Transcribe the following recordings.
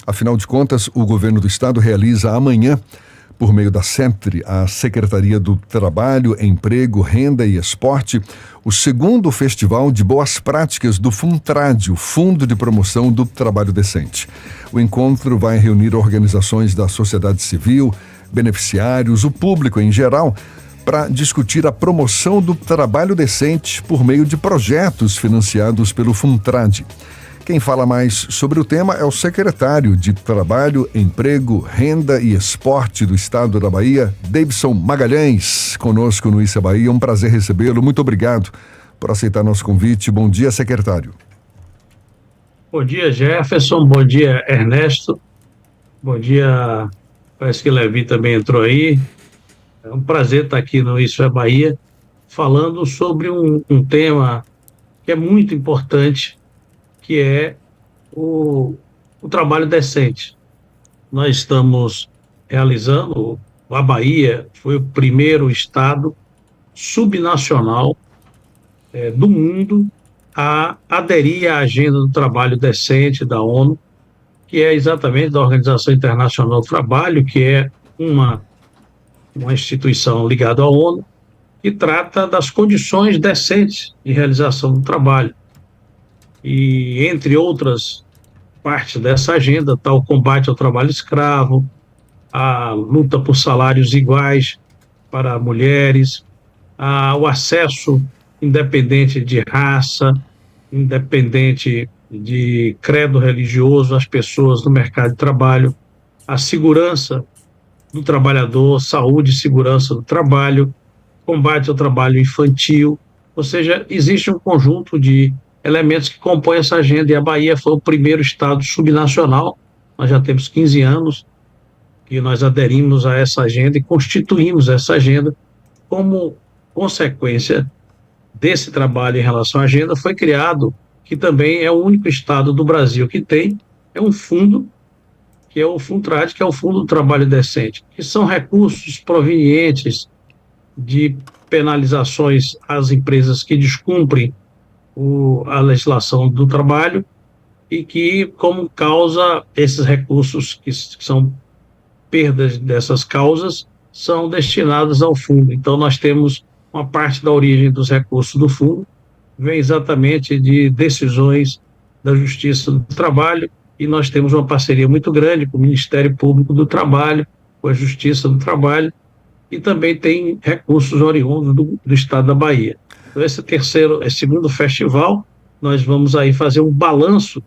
Afinal de contas, o governo do estado realiza amanhã, por meio da SENTRE, a Secretaria do Trabalho, Emprego, Renda e Esporte, o segundo Festival de Boas Práticas do FUNTRAD, o Fundo de Promoção do Trabalho Decente. O encontro vai reunir organizações da sociedade civil, beneficiários, o público em geral, para discutir a promoção do trabalho decente por meio de projetos financiados pelo FUNTRAD. Quem fala mais sobre o tema é o secretário de Trabalho, Emprego, Renda e Esporte do Estado da Bahia, Davidson Magalhães, conosco no Issa Bahia. Um prazer recebê-lo. Muito obrigado por aceitar nosso convite. Bom dia, secretário. Bom dia, Jefferson. Bom dia, Ernesto. Bom dia, parece que Levi também entrou aí. É um prazer estar aqui no Issa Bahia, falando sobre um tema que é muito importante, que é o trabalho decente. Nós estamos realizando, a Bahia foi o primeiro estado subnacional do mundo a aderir à Agenda do Trabalho Decente da ONU, que é exatamente da Organização Internacional do Trabalho, que é uma instituição ligada à ONU, que trata das condições decentes de realização do trabalho. E, entre outras partes dessa agenda, está o combate ao trabalho escravo, a luta por salários iguais para mulheres, o acesso independente de raça, independente de credo religioso às pessoas no mercado de trabalho, a segurança do trabalhador, saúde e segurança do trabalho, combate ao trabalho infantil, ou seja, existe um conjunto de elementos que compõem essa agenda, e a Bahia foi o primeiro estado subnacional. Nós já temos 15 anos que nós aderimos a essa agenda e constituímos essa agenda. Como consequência desse trabalho em relação à agenda, foi criado, que também é o único estado do Brasil que tem, é um fundo, que é o FUNTRAD, que é o Fundo do Trabalho Decente, que são recursos provenientes de penalizações às empresas que descumprem a legislação do trabalho, e que, como causa, esses recursos que são perdas dessas causas são destinados ao fundo. Então, nós temos uma parte da origem dos recursos do fundo, vem exatamente de decisões da Justiça do Trabalho, e nós temos uma parceria muito grande com o Ministério Público do Trabalho, com a Justiça do Trabalho, e também tem recursos oriundos do Estado da Bahia. Então, esse segundo festival, nós vamos aí fazer um balanço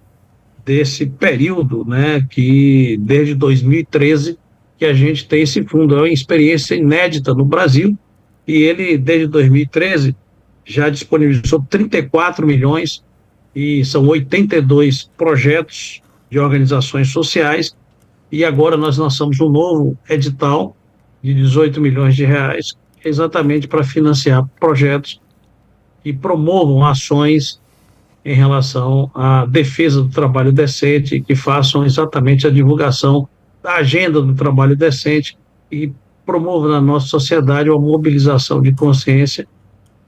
desse período, né, que desde 2013 que a gente tem esse fundo. É uma experiência inédita no Brasil, e ele, desde 2013, já disponibilizou 34 milhões, e são 82 projetos de organizações sociais, e agora nós lançamos um novo edital de 18 milhões de reais, exatamente para financiar projetos que promovam ações em relação à defesa do trabalho decente, que façam exatamente a divulgação da agenda do trabalho decente e promovam na nossa sociedade uma mobilização de consciência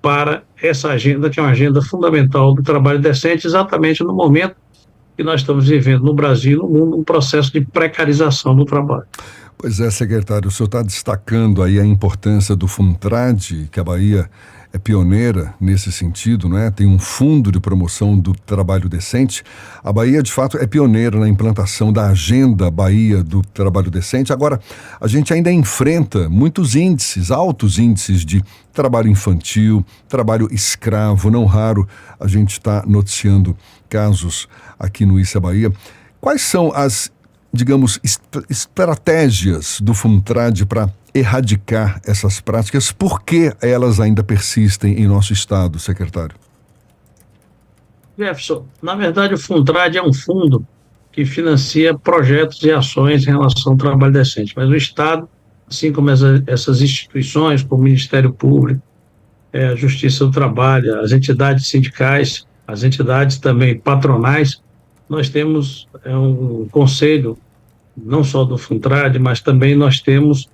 para essa agenda, que é uma agenda fundamental do trabalho decente, exatamente no momento que nós estamos vivendo no Brasil e no mundo, um processo de precarização do trabalho. Pois é, secretário, o senhor está destacando aí a importância do FUNTRAD, que a Bahia é pioneira nesse sentido, não é? Tem um fundo de promoção do trabalho decente. A Bahia, de fato, é pioneira na implantação da Agenda Bahia do Trabalho Decente. Agora, a gente ainda enfrenta muitos índices, altos índices de trabalho infantil, trabalho escravo. Não raro a gente está noticiando casos aqui no Issa Bahia. Quais são as, digamos, estratégias do FUNTRAD para erradicar essas práticas? Por que elas ainda persistem em nosso estado, secretário? Jefferson, na verdade o FUNTRAD é um fundo que financia projetos e ações em relação ao trabalho decente, mas o Estado, assim como essas instituições, como o Ministério Público, a Justiça do Trabalho, as entidades sindicais, as entidades também patronais, nós temos um conselho, não só do FUNTRAD, mas também nós temos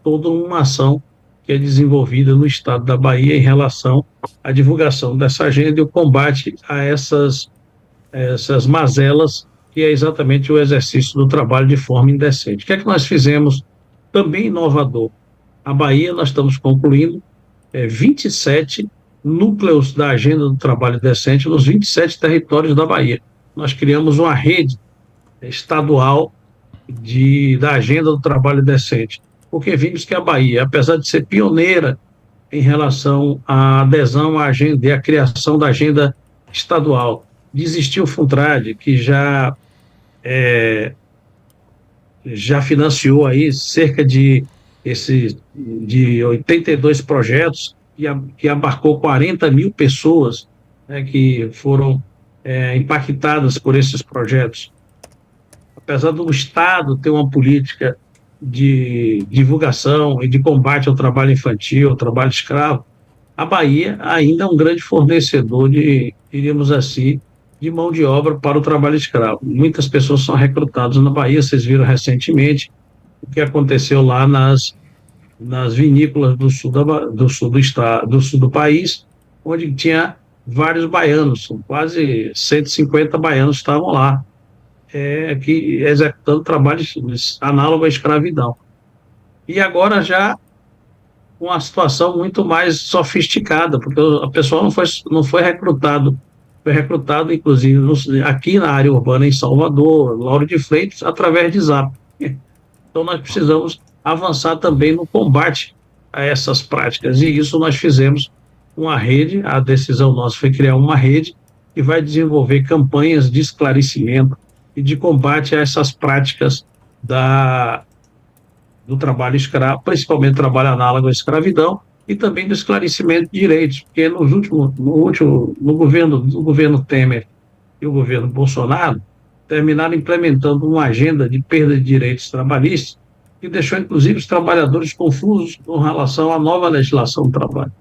toda uma ação que é desenvolvida no estado da Bahia em relação à divulgação dessa agenda e o combate a essas mazelas que é exatamente o exercício do trabalho de forma indecente. O que é que nós fizemos também inovador? A Bahia, nós estamos concluindo 27 núcleos da agenda do trabalho decente nos 27 territórios da Bahia. Nós criamos uma rede estadual da agenda do trabalho decente, porque vimos que a Bahia, apesar de ser pioneira em relação à adesão à agenda e à criação da agenda estadual, de existir o Funtrad, que já financiou aí cerca de 82 projetos que abarcou 40 mil pessoas, né, que foram impactadas por esses projetos. Apesar do Estado ter uma política de divulgação e de combate ao trabalho infantil, ao trabalho escravo, a Bahia ainda é um grande fornecedor diríamos assim, de mão de obra para o trabalho escravo. Muitas pessoas são recrutadas na Bahia, vocês viram recentemente o que aconteceu lá nas vinícolas do sul do estado, do sul do país, onde tinha vários baianos, quase 150 baianos estavam lá, executando trabalhos análogos à escravidão. E agora já uma situação muito mais sofisticada, porque a pessoa não foi recrutado, foi recrutado inclusive aqui na área urbana em Salvador, Lauro de Freitas, através de Zap. Então nós precisamos avançar também no combate a essas práticas, e isso nós fizemos uma rede, a decisão nossa foi criar uma rede que vai desenvolver campanhas de esclarecimento e de combate a essas práticas do trabalho escravo, principalmente trabalho análogo à escravidão, e também do esclarecimento de direitos, porque no governo Temer e o governo Bolsonaro, terminaram implementando uma agenda de perda de direitos trabalhistas que deixou, inclusive, os trabalhadores confusos com relação à nova legislação do trabalho.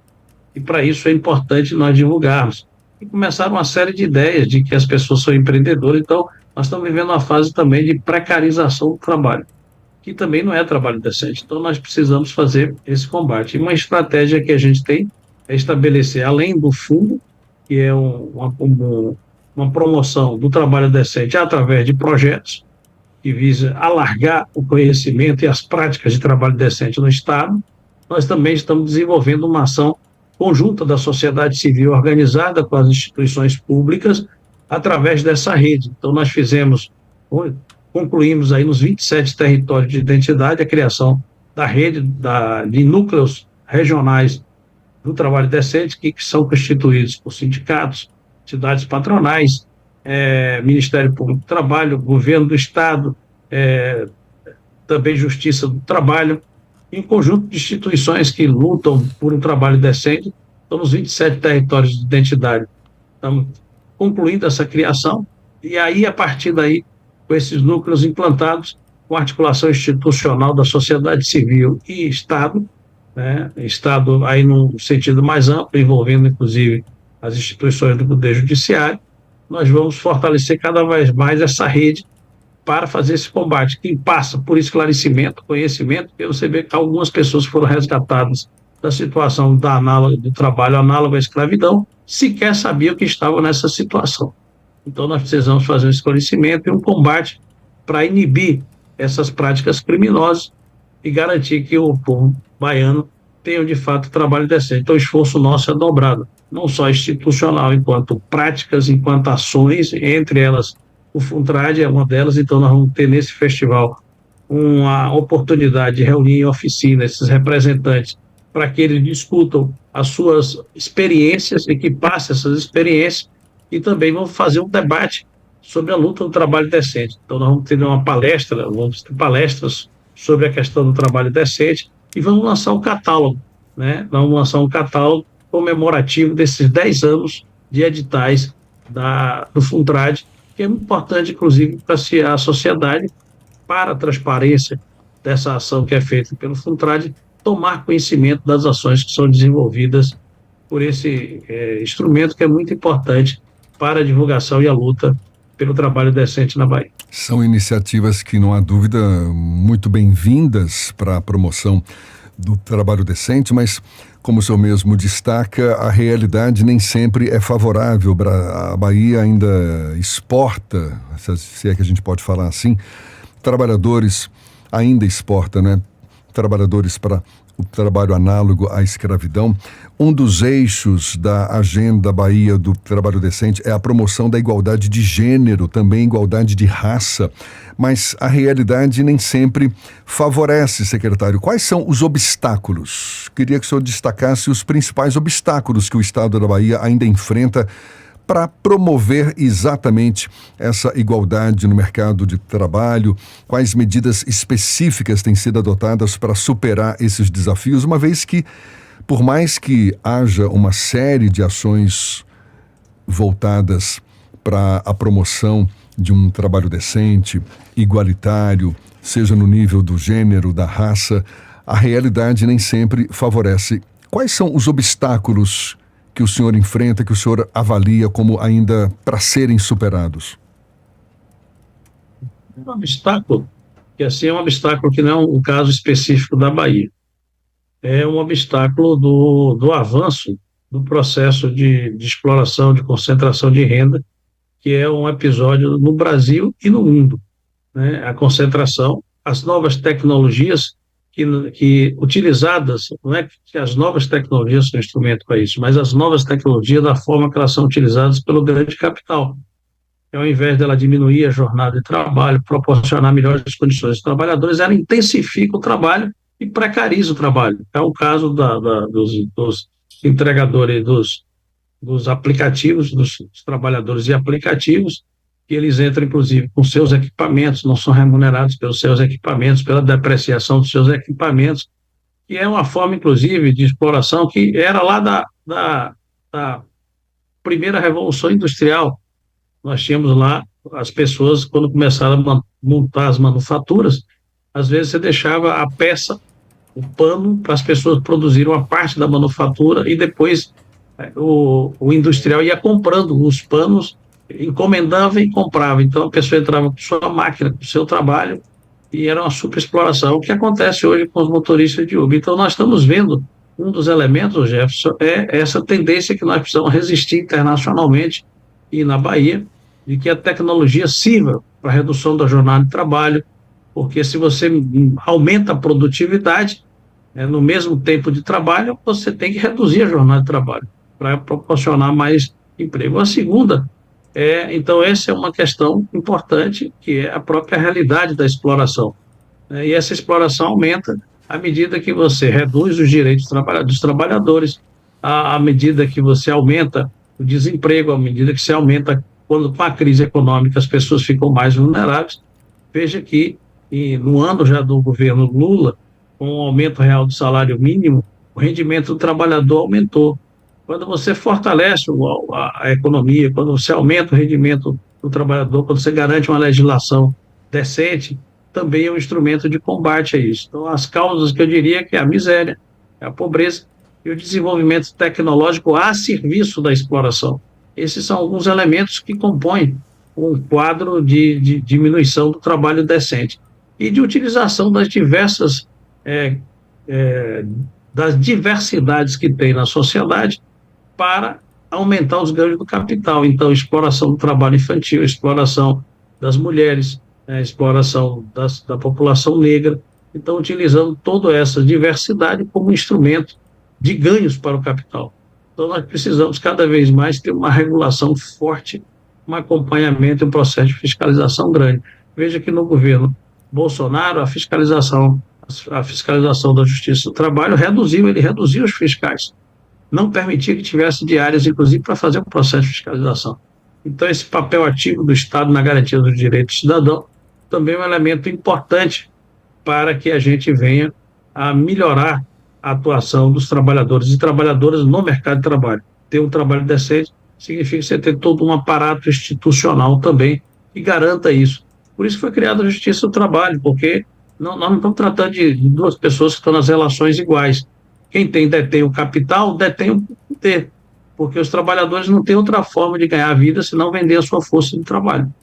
E, para isso, é importante nós divulgarmos. E começaram uma série de ideias de que as pessoas são empreendedoras, então nós estamos vivendo uma fase também de precarização do trabalho, que também não é trabalho decente. Então, nós precisamos fazer esse combate. E uma estratégia que a gente tem é estabelecer, além do fundo, que é uma promoção do trabalho decente através de projetos, que visa alargar o conhecimento e as práticas de trabalho decente no Estado, nós também estamos desenvolvendo uma ação conjunta da sociedade civil organizada com as instituições públicas através dessa rede. Então, nós concluímos aí nos 27 territórios de identidade a criação da rede de núcleos regionais do trabalho decente, que são constituídos por sindicatos, entidades patronais, Ministério Público do Trabalho, Governo do Estado, também Justiça do Trabalho, e um conjunto de instituições que lutam por um trabalho decente. Então, nos 27 territórios de identidade, estamos concluindo essa criação, e aí, a partir daí, com esses núcleos implantados, com articulação institucional da sociedade civil e Estado, né, Estado aí num sentido mais amplo, envolvendo, inclusive, as instituições do Poder Judiciário, nós vamos fortalecer cada vez mais essa rede para fazer esse combate, que passa por esclarecimento, conhecimento, porque você vê que algumas pessoas foram resgatadas da situação do trabalho análogo à escravidão, sequer sabiam que estavam nessa situação. Então, nós precisamos fazer um esclarecimento e um combate para inibir essas práticas criminosas e garantir que o povo baiano tenha, de fato, trabalho decente. Então, o esforço nosso é dobrado, não só institucional, enquanto práticas, enquanto ações, entre elas o Funtrad é uma delas. Então, nós vamos ter nesse festival uma oportunidade de reunir em oficina esses representantes para que eles discutam as suas experiências e que passem essas experiências, e também vamos fazer um debate sobre a luta do trabalho decente. Então, nós vamos ter vamos ter palestras sobre a questão do trabalho decente e vamos lançar um catálogo, né? Vamos lançar um catálogo comemorativo desses 10 anos de editais do Funtrad, que é muito importante, inclusive, para a sociedade, para a transparência dessa ação que é feita pelo Funtrad, tomar conhecimento das ações que são desenvolvidas por esse instrumento que é muito importante para a divulgação e a luta pelo trabalho decente na Bahia. São iniciativas que, não há dúvida, muito bem-vindas para a promoção do trabalho decente, mas, como o senhor mesmo destaca, a realidade nem sempre é favorável. A Bahia ainda exporta, se é que a gente pode falar assim, trabalhadores, ainda exporta, né? Trabalhadores para o trabalho análogo à escravidão. Um dos eixos da Agenda Bahia do Trabalho Decente é a promoção da igualdade de gênero, também igualdade de raça. Mas a realidade nem sempre favorece, secretário. Quais são os obstáculos? Queria que o senhor destacasse os principais obstáculos que o Estado da Bahia ainda enfrenta para promover exatamente essa igualdade no mercado de trabalho. Quais medidas específicas têm sido adotadas para superar esses desafios, uma vez que, por mais que haja uma série de ações voltadas para a promoção de um trabalho decente, igualitário, seja no nível do gênero, da raça, a realidade nem sempre favorece. Quais são os obstáculos que o senhor enfrenta, que o senhor avalia como ainda para serem superados? Um obstáculo, que assim é um obstáculo que não é um caso específico da Bahia. É um obstáculo do avanço do processo de exploração, de concentração de renda, que é um episódio no Brasil e no mundo, né? A concentração, as novas tecnologias que utilizadas, não é que as novas tecnologias são instrumento para isso, mas as novas tecnologias da forma que elas são utilizadas pelo grande capital. Ao invés dela diminuir a jornada de trabalho, proporcionar melhores condições aos trabalhadores, ela intensifica o trabalho e precariza o trabalho. É o caso dos entregadores, dos aplicativos, dos trabalhadores de aplicativos, que eles entram, inclusive, com seus equipamentos, não são remunerados pelos seus equipamentos, pela depreciação dos seus equipamentos, que é uma forma, inclusive, de exploração que era lá da primeira Revolução Industrial. Nós tínhamos lá as pessoas, quando começaram a montar as manufaturas, às vezes você deixava a peça, o pano, para as pessoas produzirem uma parte da manufatura e depois o industrial ia comprando os panos, encomendava e comprava. Então a pessoa entrava com sua máquina, com o seu trabalho, e era uma superexploração. O que acontece hoje com os motoristas de Uber? Então nós estamos vendo, um dos elementos, Jefferson, é essa tendência que nós precisamos resistir internacionalmente e na Bahia, de que a tecnologia sirva para a redução da jornada de trabalho, porque se você aumenta a produtividade, no mesmo tempo de trabalho, você tem que reduzir a jornada de trabalho para proporcionar mais emprego. A segunda então, essa é uma questão importante, que é a própria realidade da exploração. E essa exploração aumenta à medida que você reduz os direitos dos trabalhadores, à medida que você aumenta o desemprego, à medida que você aumenta, quando com a crise econômica as pessoas ficam mais vulneráveis. Veja que no ano já do governo Lula, com o aumento real do salário mínimo, o rendimento do trabalhador aumentou. Quando você fortalece a economia, quando você aumenta o rendimento do trabalhador, quando você garante uma legislação decente, também é um instrumento de combate a isso. Então, as causas que eu diria que é a miséria, é a pobreza e o desenvolvimento tecnológico a serviço da exploração. Esses são alguns elementos que compõem um quadro de diminuição do trabalho decente e de utilização das das diversidades que tem na sociedade para aumentar os ganhos do capital. Então, exploração do trabalho infantil, exploração das mulheres, exploração da população negra. Então, utilizando toda essa diversidade como instrumento de ganhos para o capital. Então, nós precisamos cada vez mais ter uma regulação forte, um acompanhamento e um processo de fiscalização grande. Veja que no governo Bolsonaro, a fiscalização da Justiça do Trabalho ele reduziu os fiscais, não permitia que tivesse diárias, inclusive, para fazer um processo de fiscalização. Então, esse papel ativo do Estado na garantia dos direitos do cidadão também é um elemento importante para que a gente venha a melhorar a atuação dos trabalhadores e trabalhadoras no mercado de trabalho. Ter um trabalho decente significa você ter todo um aparato institucional também que garanta isso. Por isso foi criada a Justiça do Trabalho, porque nós não estamos tratando de duas pessoas que estão nas relações iguais. Quem detém o capital, detém o poder, porque os trabalhadores não têm outra forma de ganhar a vida senão vender a sua força de trabalho.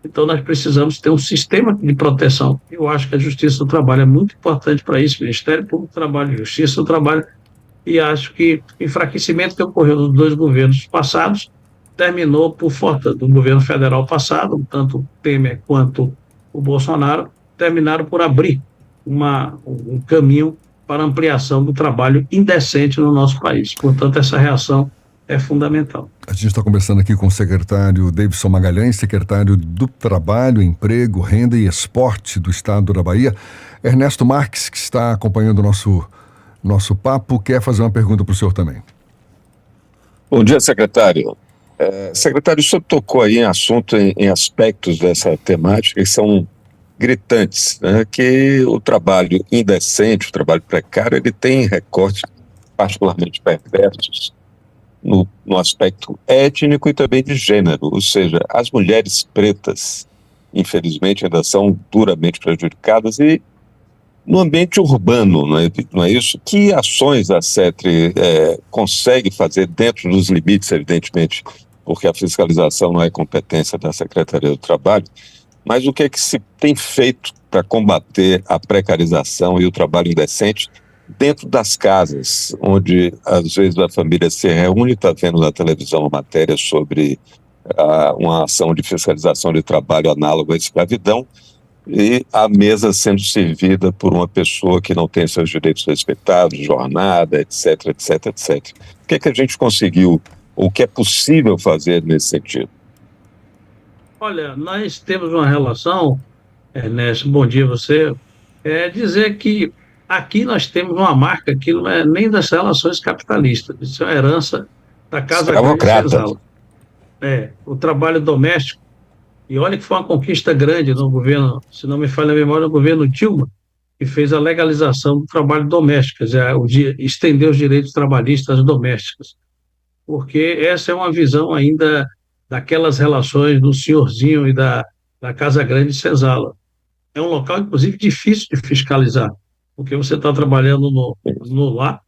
Então, nós precisamos ter um sistema de proteção. Eu acho que a Justiça do Trabalho é muito importante para isso, o Ministério Público do Trabalho, Justiça do Trabalho, e acho que o enfraquecimento que ocorreu nos dois governos passados terminou por falta do governo federal passado, tanto o Temer quanto o Bolsonaro, terminaram por abrir um caminho para ampliação do trabalho indecente no nosso país. Portanto, essa reação é fundamental. A gente está conversando aqui com o secretário Davidson Magalhães, secretário do Trabalho, Emprego, Renda e Esporte do Estado da Bahia. Ernesto Marques, que está acompanhando o nosso papo, quer fazer uma pergunta para o senhor também. Bom dia, secretário. Secretário, o senhor tocou aí em aspectos dessa temática que são gritantes, né? Que o trabalho indecente, o trabalho precário, ele tem recortes particularmente perversos no aspecto étnico e também de gênero, ou seja, as mulheres pretas, infelizmente, ainda são duramente prejudicadas. E no ambiente urbano, não é isso? Que ações a CETRE consegue fazer dentro dos limites, evidentemente, porque a fiscalização não é competência da Secretaria do Trabalho, mas o que é que se tem feito para combater a precarização e o trabalho indecente dentro das casas, onde às vezes a família se reúne, está vendo na televisão uma matéria sobre uma ação de fiscalização de trabalho análogo à escravidão, e a mesa sendo servida por uma pessoa que não tem seus direitos respeitados, jornada, etc, etc, etc. O que é que a gente conseguiu, ou o que é possível fazer nesse sentido? Olha, nós temos uma relação, Ernesto, bom dia a você, dizer que aqui nós temos uma marca que não é nem das relações capitalistas, isso é uma herança da Casa Grande de Escravocrata. Senzala. O trabalho doméstico, e olha que foi uma conquista grande no governo, se não me falha a memória, no governo Dilma, que fez a legalização do trabalho doméstico, quer dizer, estender os direitos trabalhistas domésticos, porque essa é uma visão ainda daquelas relações do senhorzinho e da Casa Grande de Senzala. É um local, inclusive, difícil de fiscalizar, porque você está trabalhando no lar,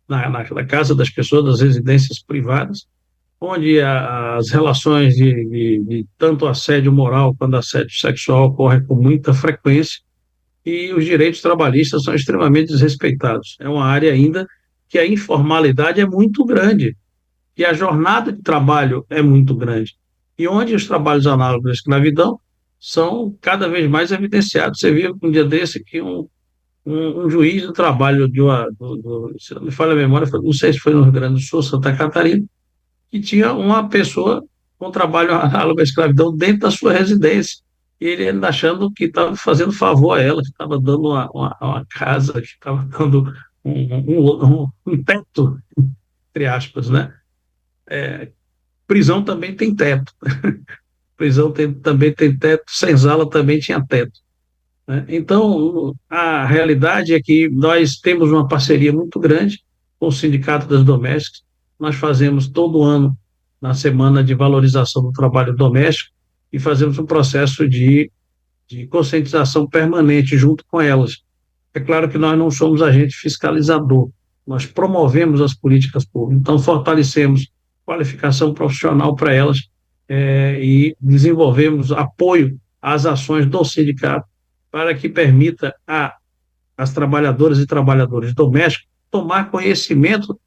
na casa das pessoas, das residências privadas, onde as relações de tanto assédio moral quanto assédio sexual ocorrem com muita frequência e os direitos trabalhistas são extremamente desrespeitados. É uma área ainda que a informalidade é muito grande, que a jornada de trabalho é muito grande, e onde os trabalhos análogos à escravidão são cada vez mais evidenciados. Você viu um dia desse que um juiz do trabalho se não me falha a memória, não sei se foi no Rio Grande do Sul, Santa Catarina, que tinha uma pessoa com trabalho análogo à escravidão dentro da sua residência, e ele ainda achando que estava fazendo favor a ela, que estava dando uma casa, que estava dando um teto, entre aspas, né? Prisão também tem teto. Também tem teto, senzala também tinha teto, né? Então, a realidade é que nós temos uma parceria muito grande com o Sindicato das Domésticas. Nós fazemos todo ano, na Semana de Valorização do Trabalho Doméstico, e fazemos um processo de conscientização permanente junto com elas. É claro que nós não somos agente fiscalizador, nós promovemos as políticas públicas, então fortalecemos qualificação profissional para elas, e desenvolvemos apoio às ações do sindicato para que permita às trabalhadoras e trabalhadores domésticos tomar conhecimento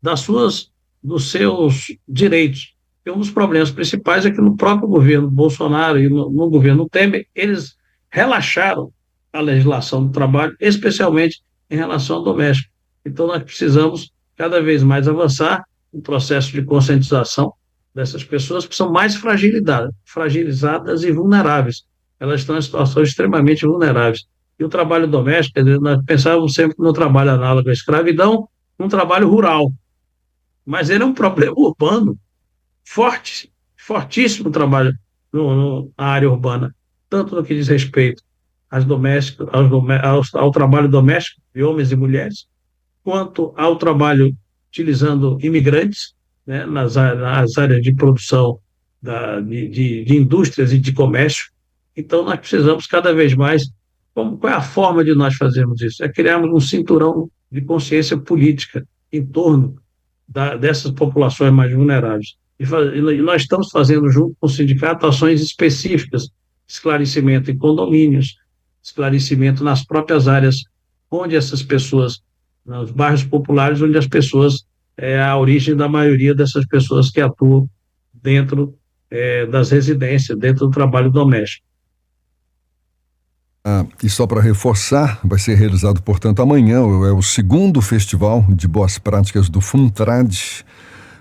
dos seus direitos. E um dos problemas principais é que no próprio governo Bolsonaro e no governo Temer, eles relaxaram a legislação do trabalho, especialmente em relação ao doméstico. Então, nós precisamos cada vez mais avançar no processo de conscientização dessas pessoas que são mais fragilizadas e vulneráveis. Elas estão em situações extremamente vulneráveis. E o trabalho doméstico, nós pensávamos sempre no trabalho análogo à escravidão, um trabalho rural. Mas ele é um problema urbano forte, fortíssimo trabalho na área urbana, tanto no que diz respeito ao trabalho doméstico de homens e mulheres, quanto ao trabalho utilizando imigrantes, né, nas áreas de produção de indústrias e de comércio. Então, nós precisamos cada vez mais. Qual é a forma de nós fazermos isso? É criarmos um cinturão de consciência política em torno dessas populações mais vulneráveis. E nós estamos fazendo, junto com o sindicato, ações específicas esclarecimento em condomínios, esclarecimento nas próprias áreas onde essas pessoas, nos bairros populares, onde as pessoas, é a origem da maioria dessas pessoas que atuam dentro das residências, dentro do trabalho doméstico. E só para reforçar, vai ser realizado, portanto, amanhã, é o segundo Festival de Boas Práticas do FUNTRAD,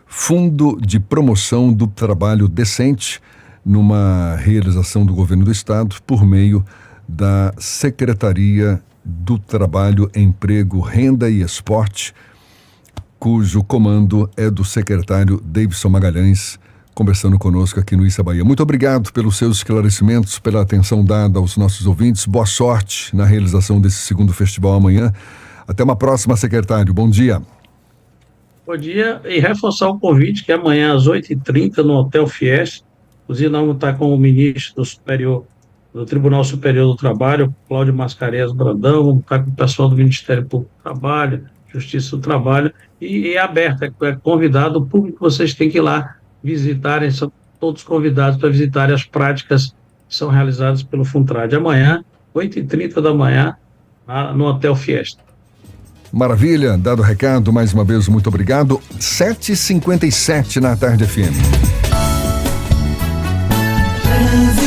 Fundo de Promoção do Trabalho Decente, numa realização do Governo do Estado por meio da Secretaria do Trabalho, Emprego, Renda e Esporte, cujo comando é do secretário Davidson Magalhães, conversando conosco aqui no Issa Bahia. Muito obrigado pelos seus esclarecimentos, pela atenção dada aos nossos ouvintes. Boa sorte na realização desse segundo festival amanhã. Até uma próxima, secretário. Bom dia. Bom dia, e reforçar o convite que amanhã às 8h30 no Hotel Fiesta, inclusive nós vamos estar com o ministro do Tribunal Superior do Trabalho, Cláudio Mascarenhas Brandão, vamos estar com o pessoal do Ministério Público do Trabalho, Justiça do Trabalho, e é aberto, é convidado, o público, vocês têm que ir lá visitarem, são todos convidados para visitarem as práticas que são realizadas pelo FUNTRAD. Amanhã, 8h30 da manhã, no Hotel Fiesta. Maravilha, dado o recado, mais uma vez, muito obrigado. 7h57 na Tarde FM.